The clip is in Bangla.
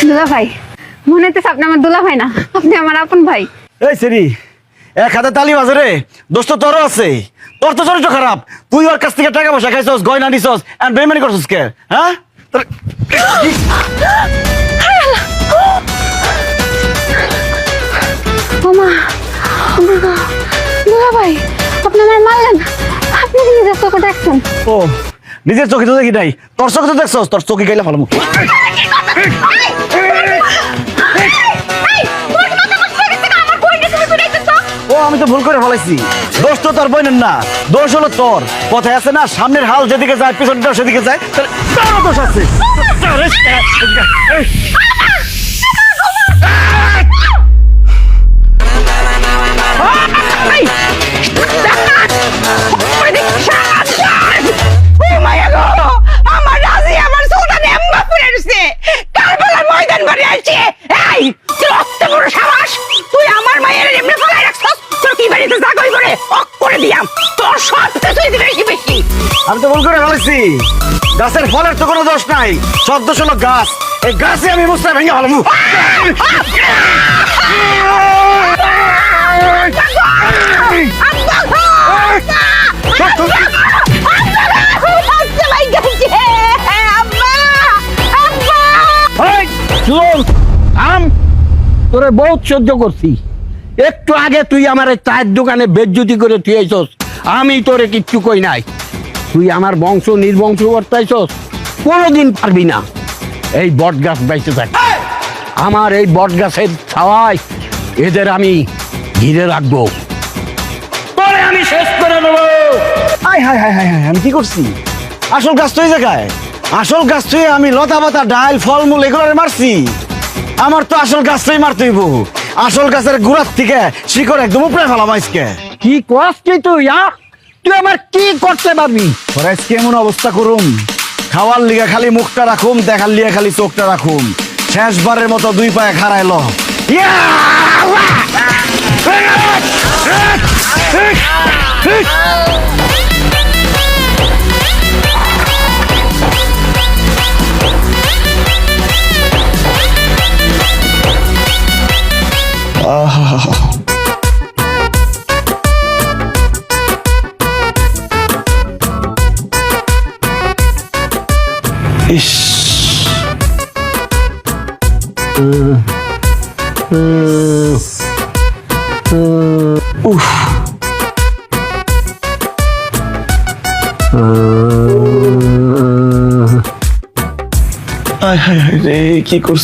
দুলা ভাই, মনে হচ্ছে আপনি আমার দুলা ভাই না, আপনি আমার আপন ভাই। এই সেরি, এক হাতে তালি বাজে রে, দোস্ত তোরও আছে। তোর তো চরিত্র খারাপ, তুই ওর কাছ থেকে টাকা পয়সা খাইছস, গয়না নিছস, আর বেইমানি করছস কে? হ্যাঁ ওমা, দুলা ভাই, আপনি আমার মারলেন, আপনি কি নিজের চোখে দেখছেন? ও নিজের চোখে তো দেখি নাই, তোর চোখে তো দেখছস, তোর চোখে গাইলে ভালো মুখ। ও আমি তো ভুল করে ফেলাইছি, দোষ তো তোর বোনের না, দোষ হলো তোর। কথায় আছে না, সামনের হাল যেদিকে যায় পিছনটা সেদিকে যায়, তারও দোষ আছে। আমি তো ভুল করে ফেলেছি, গাছের ফলের তো কোনো দোষ নাই, সব দোষ হলো গাছ। এই গাছে আমি বুঝতে ভেঙে ফেলাম। তোরে বহুত সহ্য করছি, একটু আগে তুই আমার চায়ের দোকানে বেজ্জতি করে তুই আইছস, আমি তোরে কিচ্ছু কই নাই। তুই আমার বংশ নির্বংশ করতেছস, কোনোদিন পারবি না। এই বট গাছ বাইতে থাক, আমার এই বট গাছের ছাওয়ায় এদের আমি ঘিরে রাখবো, তোরে আমি শেষ করে দেবো। High high high high high, আমি কি করছি? আসল গাছ তো এই জায়গায়, আসল গাছ তুই আমি লতা পাতা ডাল ফলমূল এগুলো মারছি। আমার তো আসল গাছটাই মারতেই বহু, আসল গাছের গোড়ার থেকে শিকড় একদম উপরে ফেলাম আজকে। কি করছি তুই? তুই আমার কি করতে পারবি? ওরা আজকে এমন অবস্থা করুম, খাওয়ার লিগা খালি মুখটা রাখুম, দেখার লিগা খালি চোখটা রাখুম, শেষবারের মতো দুই পায়ে খাড়াইল। ইস উফ, হায় হায় হায় রে, কি করছিস?